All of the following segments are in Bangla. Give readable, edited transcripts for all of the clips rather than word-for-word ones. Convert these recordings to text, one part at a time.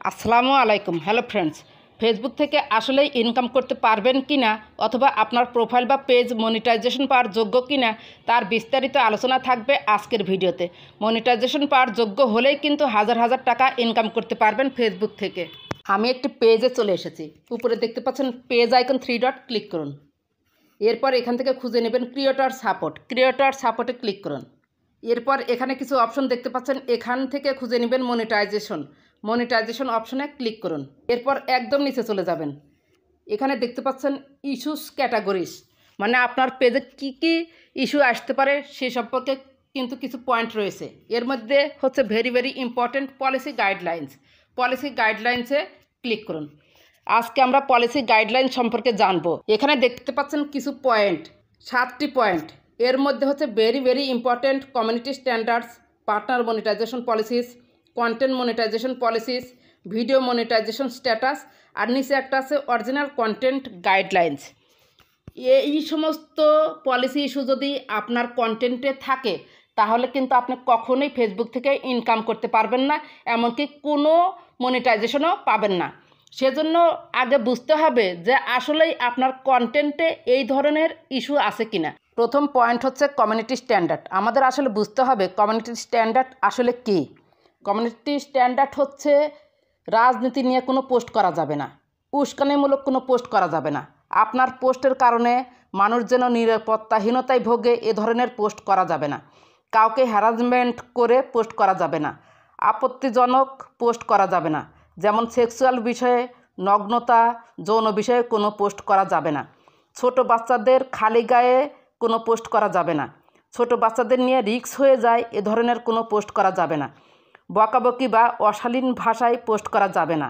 আসসালামু আলাইকুম। হ্যালো ফ্রেন্ডস, ফেসবুক থেকে আসলেই ইনকাম করতে পারবেন কি না অথবা আপনার প্রোফাইল বা পেজ মনিটাইজেশন পাওয়ার যোগ্য কি না তার বিস্তারিত আলোচনা থাকবে আজকের ভিডিওতে। মনিটাইজেশন পাওয়ার যোগ্য হলেই কিন্তু হাজার হাজার টাকা ইনকাম করতে পারবেন ফেসবুক থেকে। আমি একটি পেজে চলে এসেছি। উপরে দেখতে পাচ্ছেন পেজ আইকন 3 ডট ক্লিক করুন। এরপর এখান থেকে খুঁজে নেবেন ক্রিয়েটর সাপোর্টে ক্লিক করুন। এরপর এখানে কিছু অপশন দেখতে পাচ্ছেন, এখান থেকে খুঁজে নেবেন মনিটাইজেশন অপশনে ক্লিক করুন। এরপর একদম নিচে চলে যাবেন, এখানে দেখতে পাচ্ছেন ইস্যুস ক্যাটাগরিজ, মানে আপনার পেজে কি কি ইস্যু আসতে পারে সে সম্পর্কে কিন্তু কিছু পয়েন্ট রয়েছে। এর মধ্যে হচ্ছে ভেরি ইম্পর্টেন্ট পলিসি গাইডলাইন্সে ক্লিক করুন। আজকে আমরা পলিসি গাইডলাইন সম্পর্কে জানবো। এখানে দেখতে পাচ্ছেন কিছু পয়েন্ট, 7টি পয়েন্ট। এর মধ্যে হচ্ছে very important community standards, partner monetization policies, content monetization policies, video monetization status, আর নিচে একটা আছে অরিজিনাল কন্টেন্ট গাইডলাইন্স। এই সমস্ত পলিসি ইস্যু যদি আপনার কন্টেন্টে থাকে তাহলে কিন্তু আপনি কখনোই ফেসবুক থেকে ইনকাম করতে পারবেন না, এমনকি কোনো মনিটাইজেশনও পাবেন না। সেজন্য আগে বুঝতে হবে যে আসলেই আপনার কন্টেন্টে এই ধরনের ইস্যু আছে কিনা। প্রথম পয়েন্ট হচ্ছে কমিউনিটি স্ট্যান্ডার্ড। আমাদের আসলে বুঝতে হবে কমিউনিটি স্ট্যান্ডার্ড আসলে কী। কমিউনিটি স্ট্যান্ডার্ড হচ্ছে রাজনীতি নিয়ে কোনো পোস্ট করা যাবে না, উস্কানিমূলক কোনো পোস্ট করা যাবে না, আপনার পোস্টের কারণে মানুষ যেন নিরাপত্তাহীনতায় ভোগে এ ধরনের পোস্ট করা যাবে না, কাউকে হ্যারাসমেন্ট করে পোস্ট করা যাবে না, আপত্তিজনক পোস্ট করা যাবে না, যেমন সেক্সুয়াল বিষয়ে, নগ্নতা, যৌন বিষয়ে কোনো পোস্ট করা যাবে না, ছোট বাচ্চাদের খালি গায়ে কোনো পোস্ট করা যাবে না, ছোট বাচ্চাদের নিয়ে রিস্ক হয়ে যায় এ ধরনের কোনো পোস্ট করা যাবে না, বকাবকি বা অশালীন ভাষায় পোস্ট করা যাবে না।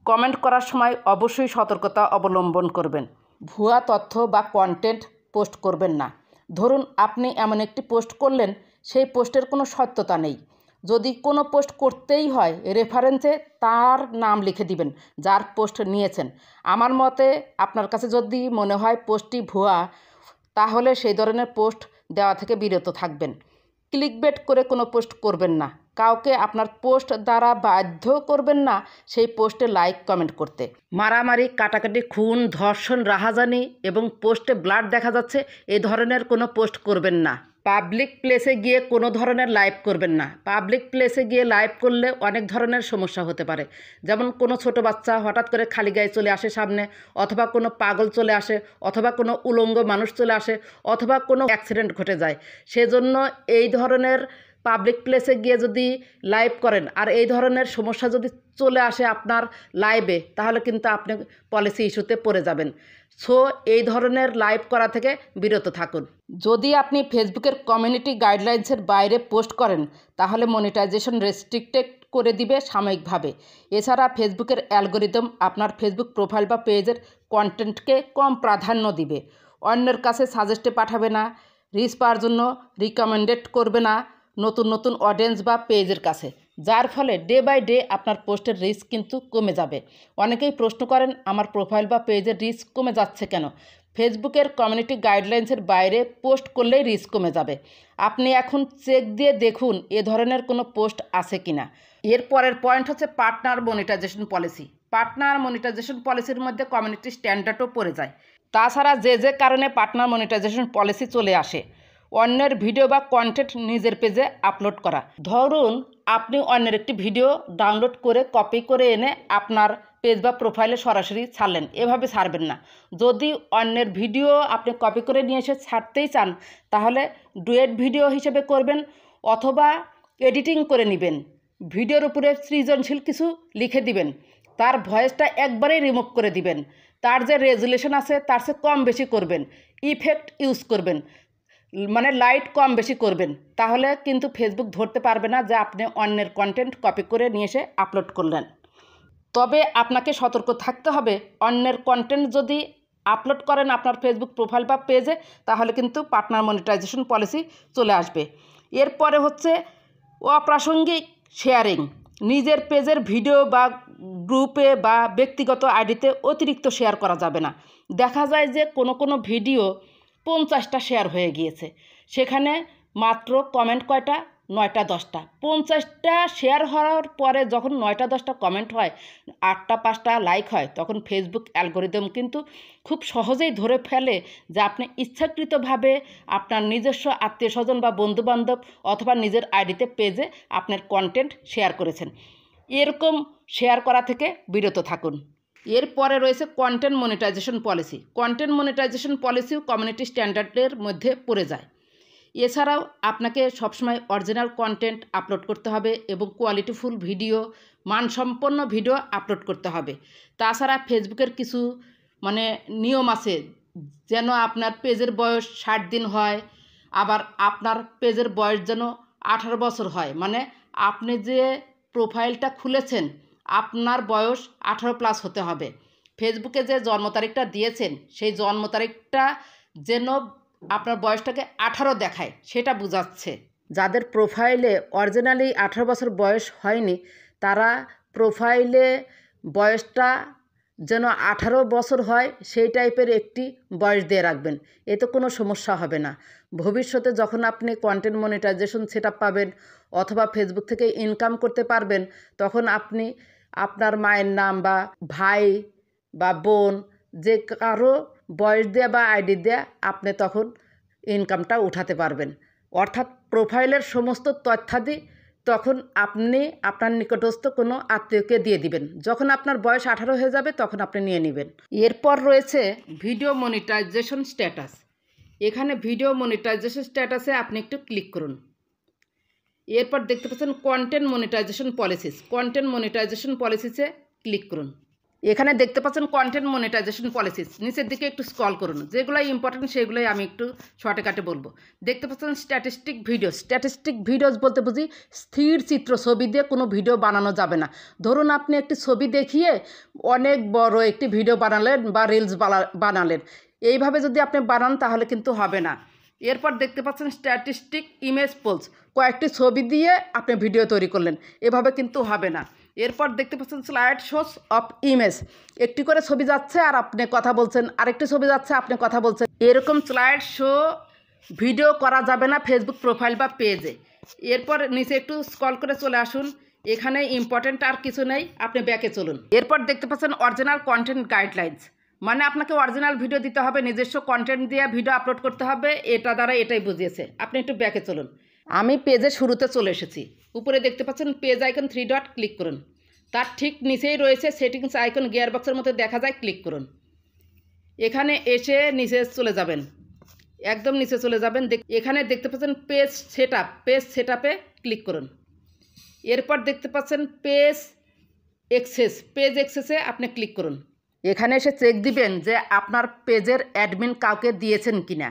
কমেন্ট করার সময় অবশ্যই সতর্কতা অবলম্বন করবেন। ভুয়া তথ্য বা কন্টেন্ট পোস্ট করবেন না। ধরুন আপনি এমন একটি পোস্ট করলেন, সেই পোস্টের কোনো সত্যতা নেই। যদি কোনো পোস্ট করতেই হয় রেফারেন্সে তার নাম লিখে দিবেন যার পোস্ট নিয়েছেন। আমার মতে আপনার কাছে যদি মনে হয় পোস্টটি ভুয়া, তাহলে সেই ধরনের পোস্ট দেওয়া থেকে বিরত থাকবেন। ক্লিকবেট করে কোনো পোস্ট করবেন না। কাউকে আপনার পোস্ট দ্বারা বাধ্য করবেন না সেই পোস্টে লাইক কমেন্ট করতে। মারামারি, কাটাকাটি, খুন, ধর্ষণ, রাহাজানি এবং পোস্টে ব্লাড দেখা যাচ্ছে এই ধরনের কোনো পোস্ট করবেন না। পাবলিক প্লেসে গিয়ে কোনো ধরনের লাইভ করবেন না। পাবলিক প্লেসে গিয়ে লাইভ করলে অনেক ধরনের সমস্যা হতে পারে, যেমন কোনো ছোট বাচ্চা হঠাৎ করে খালি গায়ে চলে আসে সামনে, অথবা কোনো পাগল চলে আসে, অথবা কোনো উলঙ্গ মানুষ চলে আসে, অথবা কোনো অ্যাক্সিডেন্ট ঘটে যায়। সেজন্য এই ধরনের পাবলিক প্লেসে গিয়ে যদি লাইভ করেন আর এই ধরনের সমস্যা যদি চলে আসে আপনার লাইভে, তাহলে কিন্তু আপনি পলিসি ইস্যুতে পড়ে যাবেন। সো এই ধরনের লাইভ করা থেকে বিরত থাকুন। যদি আপনি ফেসবুকের কমিউনিটি গাইডলাইন্সের বাইরে পোস্ট করেন তাহলে মনিটাইজেশন রেস্ট্রিক্টেড করে দিবে সাময়িকভাবে। এছাড়া ফেসবুকের অ্যালগোরিদম আপনার ফেসবুক প্রোফাইল বা পেজের কন্টেন্টকে কম প্রাধান্য দিবে, অন্যের কাছে সাজেস্টে পাঠাবে না, রিচ পাওয়ার জন্য রিকমেন্ডেড করবে না নতুন অডিয়েন্স বা পেজের কাছে, যার ফলে ডে বাই ডে আপনার পোস্টের রিচ কিন্তু কমে যাবে। অনেকেই প্রশ্ন করেন আমার প্রোফাইল বা পেজের রিচ কমে যাচ্ছে কেন? ফেসবুকের কমিউনিটি গাইডলাইন্সের বাইরে পোস্ট করলেই রিচ কমে যাবে। আপনি এখন চেক দিয়ে দেখুন এ ধরনের কোনো পোস্ট আছে কিনা। এর পরের পয়েন্ট হচ্ছে পার্টনার মনিটাইজেশন পলিসির মধ্যে কমিউনিটি স্ট্যান্ডার্ডও পড়ে যায়। তাছাড়া যে কারণে পার্টনার মনিটাইজেশন পলিসি চলে আসে, অন্যের ভিডিও বা কন্টেন্ট নিজের পেজে আপলোড করা। ধরুন আপনি অন্যের একটি ভিডিও ডাউনলোড করে কপি করে এনে আপনার পেজ বা প্রোফাইলে সরাসরি ছাড়লেন, এভাবে ছাড়বেন না। যদি অন্যের ভিডিও আপনি কপি করে নিয়ে এসে ছাড়তেই চান তাহলে ডুয়েট ভিডিও হিসেবে করবেন, অথবা এডিটিং করে নেবেন, ভিডিওর উপরে সৃজনশীল কিছু লিখে দিবেন, তার ভয়েসটা একবারেই রিমুভ করে দিবেন, তার যে রেজুলেশন আছে তার চেয়ে কম বেশি করবেন, ইফেক্ট ইউজ করবেন, মানে লাইট কম বেশি করবেন। তাহলে কিন্তু ফেসবুক ধরতে পারবে না যে আপনি অন্যের কন্টেন্ট কপি করে নিয়ে এসে আপলোড করলেন। তবে আপনাকে সতর্ক থাকতে হবে, অন্যের কন্টেন্ট যদি আপলোড করেন আপনার ফেসবুক প্রোফাইল বা পেজে তাহলে কিন্তু পার্টনার মনিটাইজেশন পলিসি চলে আসবে। এরপরে হচ্ছে অপ্রাসঙ্গিক শেয়ারিং। নিজের পেজের ভিডিও বা গ্রুপে বা ব্যক্তিগত আইডিতে অতিরিক্ত শেয়ার করা যাবে না। দেখা যায় যে কোনো ভিডিও 50টা শেয়ার হয়ে গিয়েছে, সেখানে মাত্র কমেন্ট কয়টা, 9টা 10টা 50টা শেয়ার হওয়ার পরে যখন 9টা 10টা কমেন্ট হয়, 8টা 5টা লাইক হয়, তখন ফেসবুক অ্যালগোরিদম কিন্তু খুব সহজেই ধরে ফেলে যে আপনি ইচ্ছাকৃতভাবে আপনার নিজস্ব আত্মীয়স্বজন বা বন্ধুবান্ধব অথবা নিজের আইডিতে পেজে আপনার কন্টেন্ট শেয়ার করেছেন। এরকম শেয়ার করা থেকে বিরত থাকুন। এরপরে রয়েছে content monetization policy. Content monetization পলিসিও কমিউনিটি স্ট্যান্ডার্ডের মধ্যে পড়ে যায়। এছাড়াও আপনাকে সবসময় অরিজিনাল কন্টেন্ট আপলোড করতে হবে এবং কোয়ালিটিফুল ভিডিও, মানসম্পন্ন ভিডিও আপলোড করতে হবে। তাছাড়া ফেসবুকের কিছু নিয়ম আছে, যেন আপনার পেজের বয়স 60 দিন হয়, আবার আপনার পেজের বয়স যেন 18 বছর হয়। আপনি যে প্রোফাইলটা খুলেছেন আপনার বয়স 18+ হতে হবে। ফেসবুকে যে জন্ম তারিখটা দিয়েছেন সেই জন্ম তারিখটা যেন আপনার বয়সটাকে 18 দেখায়, সেটা বোঝাচ্ছে। যাদের প্রোফাইলে অরিজিনালি 18 বছর বয়স হয়নি তারা প্রোফাইলে বয়সটা যেন 18 বছর হয় সেই টাইপের একটি বয়স দিয়ে রাখবেন, এতে কোনো সমস্যা হবে না। ভবিষ্যতে যখন আপনি কন্টেন্ট মনিটাইজেশন সেটআপ পাবেন অথবা ফেসবুক থেকে ইনকাম করতে পারবেন, তখন আপনি আপনার মায়ের নাম বা ভাই বা বোন যে কারো বয়স দেয়া বা আইডি দেয়া আপনি তখন ইনকামটা উঠাতে পারবেন। অর্থাৎ প্রোফাইলের সমস্ত তথ্যাদি তখন আপনি আপনার নিকটস্থ কোনো আত্মীয়কে দিয়ে দিবেন। যখন আপনার বয়স 18 হয়ে যাবে তখন আপনি নিয়ে নেবেন। এরপর রয়েছে ভিডিও মনিটাইজেশন স্ট্যাটাস। এখানে ভিডিও মনিটাইজেশন স্ট্যাটাসে আপনি একটু ক্লিক করুন। এরপর দেখতে পাচ্ছেন content monetization policies. Content monetization পলিসিসে ক্লিক করুন। এখানে দেখতে পাচ্ছেন কন্টেন্ট মনিটাইজেশন পলিসিস। নিচের দিকে একটু স্ক্রল করুন, যেগুলো ইম্পর্টেন্ট সেগুলোই আমি একটু শর্টকাটে বলবো। দেখতে পাচ্ছেন স্ট্যাটিস্টিক ভিডিওস। স্ট্যাটিস্টিক ভিডিওস বলতে বুঝি স্থির চিত্র ছবি দিয়ে কোনো ভিডিও বানানো যাবে না। ধরুন আপনি একটি ছবি দেখিয়ে অনেক বড় একটি ভিডিও বানালেন বা রিলস বানালেন, এইভাবে যদি আপনি বানান তাহলে কিন্তু হবে না। এরপর দেখতে পাচ্ছেন স্ট্যাটিস্টিক ইমেজ পোলস। কয়েকটি ছবি দিয়ে আপনি ভিডিও তৈরি করলেন, এভাবে কিন্তু হবে না। এরপর দেখতে পাচ্ছেন স্লাইড শোস অফ ইমেজ। একটি করে ছবি যাচ্ছে আর আপনি কথা বলছেন, আরেকটি ছবি যাচ্ছে আপনি কথা বলছেন। এরকম স্লাইড শো ভিডিও করা যাবে না ফেসবুক প্রোফাইল বা পেজে। এরপর নিচে একটু স্ক্রল করে চলে আসুন। এখানে ইম্পর্টেন্ট আর কিছু নেই, আপনি ব্যাকে চলুন। এরপর দেখতে পাচ্ছেন অরিজিনাল কন্টেন্ট গাইডলাইন্স। আপনাকে অরিজিনাল ভিডিও দিতে হবে, নিজস্ব কন্টেন্ট দিয়ে ভিডিও আপলোড করতে হবে, এটা দ্বারা এটাই বুঝিয়েছে। আপনি একটু ব্যাকে চলুন। আমি পেজের শুরুতে চলে এসেছি। উপরে দেখতে পাচ্ছেন পেজ আইকন 3 ডট, ক্লিক করুন। তার ঠিক নিচেই রয়েছে সেটিংস আইকন, গিয়ার বক্সের মধ্যে দেখা যায়, ক্লিক করুন। এখানে এসে নিচে চলে যাবেন, একদম নিচে চলে যাবেন। এখানে দেখতে পাচ্ছেন পেজ সেটআপ। পেজ সেটআপে ক্লিক করুন। এরপর দেখতে পাচ্ছেন পেজ অ্যাক্সেস। পেজ অ্যাক্সেসে আপনি ক্লিক করুন। এখানে এসে চেক দিবেন যে আপনার পেজের অ্যাডমিন কাউকে দিয়েছেন কিনা।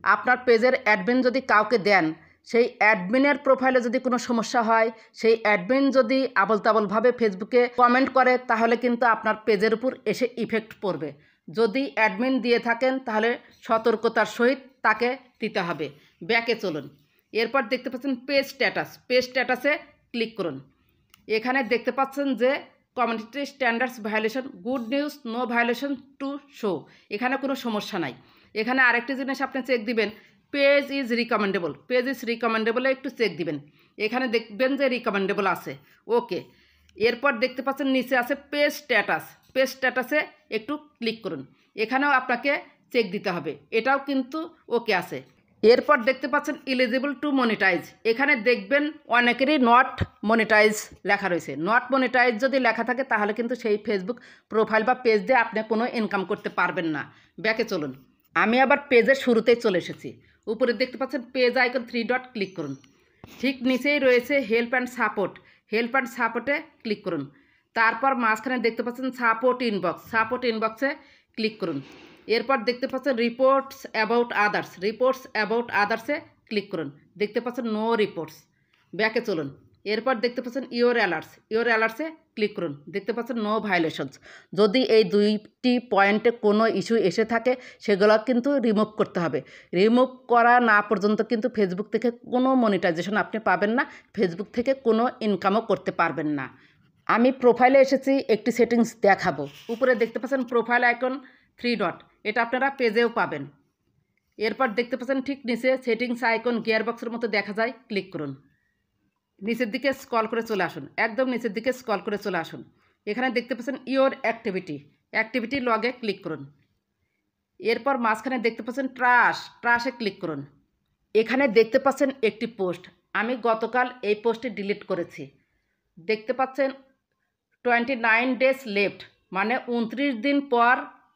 আপনার পেজের অ্যাডমিন যদি কাউকে দেন, সেই অ্যাডমিনের প্রোফাইলে যদি কোনো সমস্যা হয়, সেই অ্যাডমিন যদি আবল তাবলভাবে ফেসবুকে কমেন্ট করে, তাহলে কিন্তু আপনার পেজের উপর এসে ইফেক্ট পড়বে। যদি অ্যাডমিন দিয়ে থাকেন তাহলে সতর্কতার সহিত তাকে দিতে হবে। ব্যাকে চলুন। এরপর দেখতে পাচ্ছেন পেজ স্ট্যাটাস। পেজ স্ট্যাটাসে ক্লিক করুন। এখানে দেখতে পাচ্ছেন যে community standards violation, good news, no violation to show. এখানে কোনো সমস্যা নাই। এখানে আরেকটি জিনিস আপনি চেক দিবেন, page is recommendable. Page is রিকমেন্ডেবলে একটু চেক দিবেন। এখানে দেখবেন যে রিকমেন্ডেবল আছে, ওকে। এরপর দেখতে পাচ্ছেন নিচে আছে পেজ স্ট্যাটাস। পেজ স্ট্যাটাসে একটু ক্লিক করুন। এখানেও আপনাকে চেক দিতে হবে, এটাও কিন্তু ওকে আছে। এরপর দেখতে পাচ্ছেন এলিজিবল টু মনিটাইজ। এখানে দেখবেন অনেকেরই নট মনিটাইজ লেখা রয়েছে। নট মনিটাইজ যদি লেখা থাকে তাহলে কিন্তু সেই ফেসবুক প্রোফাইল বা পেজ দিয়ে আপনি কোনো ইনকাম করতে পারবেন না। ব্যাকে চলুন। আমি আবার পেজের শুরুতেই চলে এসেছি। উপরে দেখতে পাচ্ছেন পেজ আইকন 3 ডট, ক্লিক করুন। ঠিক নিচেই রয়েছে help and support. Help and সাপোর্টে ক্লিক করুন। তারপর মাঝখানে দেখতে পাচ্ছেন সাপোর্ট ইনবক্স। সাপোর্ট ইনবক্সে ক্লিক করুন। এরপর দেখতে পাচ্ছেন reports about others. Reports about আদার্সে ক্লিক করুন। দেখতে পাচ্ছেন নো রিপোর্টস। ব্যাকে চলুন। এরপর দেখতে পাচ্ছেন ইওর অ্যালার্টস। ইওর অ্যালার্টসে ক্লিক করুন। দেখতে পাচ্ছেন নো ভায়োলেশনস। যদি এই দুইটি পয়েন্টে কোনো ইস্যু এসে থাকে সেগুলো কিন্তু রিমুভ করতে হবে। রিমুভ করা না পর্যন্ত কিন্তু ফেসবুক থেকে কোনো মনিটাইজেশন আপনি পাবেন না, ফেসবুক থেকে কোনো ইনকামও করতে পারবেন না। আমি প্রোফাইলে এসেছি, একটি সেটিংস দেখাবো। উপরে দেখতে পাচ্ছেন প্রোফাইল আইকন 3 ডট, এটা আপনারা পেজেও পাবেন। এরপর দেখতে পাচ্ছেন ঠিক নিচে সেটিংস আইকন গিয়ার বক্সের মতো দেখা যায়, ক্লিক করুন। নিচের দিকে স্ক্রল করে চলে আসুন, একদম নিচের দিকে স্ক্রল করে চলে আসুন। এখানে দেখতে পাচ্ছেন ইওর অ্যাক্টিভিটি লগে ক্লিক করুন। এরপর মাঝখানে দেখতে পাচ্ছেন ট্রাশে ক্লিক করুন। এখানে দেখতে পাচ্ছেন একটি পোস্ট, আমি গতকাল এই পোস্টটি ডিলিট করেছি। দেখতে পাচ্ছেন 29 ডেজ লেফট, মানে 29 দিন পর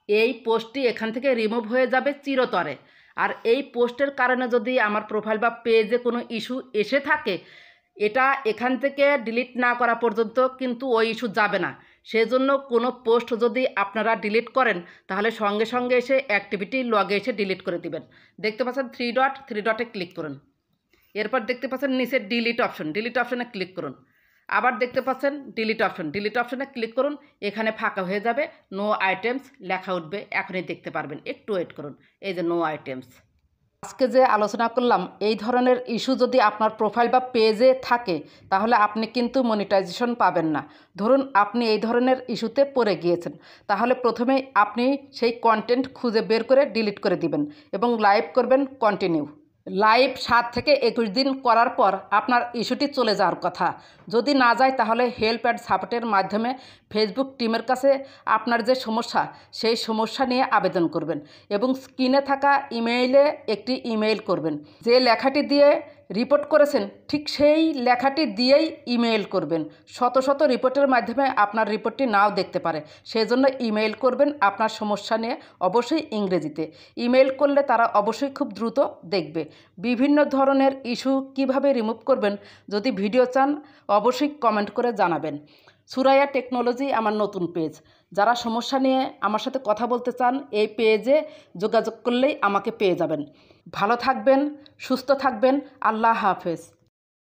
এই পোস্টটি এখান থেকে রিমুভ হয়ে যাবে চিরতরে। আর এই পোস্টের কারণে যদি আমার প্রোফাইল বা পেজে কোনো ইস্যু এসে থাকে, এটা এখান থেকে ডিলিট না করা পর্যন্ত কিন্তু ওই ইস্যু যাবে না। সেজন্য কোনো পোস্ট যদি আপনারা ডিলিট করেন তাহলে সঙ্গে সঙ্গে এসে অ্যাক্টিভিটি লগে এসে ডিলিট করে দিবেন। দেখতে পাচ্ছেন থ্রি ডটে ক্লিক করুন। এরপর দেখতে পাচ্ছেন নিচে ডিলিট অপশনে ক্লিক করুন। আবার দেখতে পাচ্ছেন ডিলিট অপশনে ক্লিক করুন। এখানে ফাঁকা হয়ে যাবে, নো আইটেমস লেখা উঠবে, এখনই দেখতে পারবেন। একটু ওয়েট করুন, এই যে নো আইটেমস। আজকে যে আলোচনা করলাম, এই ধরনের ইস্যু যদি আপনার প্রোফাইল বা পেজে থাকে তাহলে আপনি কিন্তু মনিটাইজেশন পাবেন না। ধরুন আপনি এই ধরনের ইস্যুতে পড়ে গিয়েছেন, তাহলে প্রথমেই আপনি সেই কন্টেন্ট খুঁজে বের করে ডিলিট করে দিবেন এবং লাইভ করবেন কন্টিনিউ। লাইভ 7 থেকে 21 দিন করার পর আপনার ইস্যুটি চলে যাওয়ার কথা। যদি না যায় তাহলে হেল্প অ্যান্ড সাপোর্টের মাধ্যমে ফেসবুক টিমের কাছে আপনার যে সমস্যা সেই সমস্যা নিয়ে আবেদন করবেন এবং স্ক্রিনে থাকা ইমেইলে একটি ইমেইল করবেন। যে লেখাটি দিয়ে রিপোর্ট করেছেন ঠিক সেই লেখাটি দিয়েই ইমেইল করবেন। শত শত রিপোর্টের মাধ্যমে আপনার রিপোর্টটি নাও দেখতে পারে, সেজন্য ইমেইল করবেন আপনার সমস্যা নিয়ে, অবশ্যই ইংরেজিতে। ইমেইল করলে তারা অবশ্যই খুব দ্রুত দেখবে। বিভিন্ন ধরনের ইস্যু কিভাবে রিমুভ করবেন যদি ভিডিও চান অবশ্যই কমেন্ট করে জানাবেন। সুরাইয়া টেকনোলজি আমার নতুন পেজ, যারা সমস্যা নিয়ে আমার সাথে কথা বলতে চান এই পেজে যোগাযোগ করলেই আমাকে পেয়ে যাবেন। ভালো থাকবেন, সুস্থ থাকবেন। আল্লাহ হাফেজ।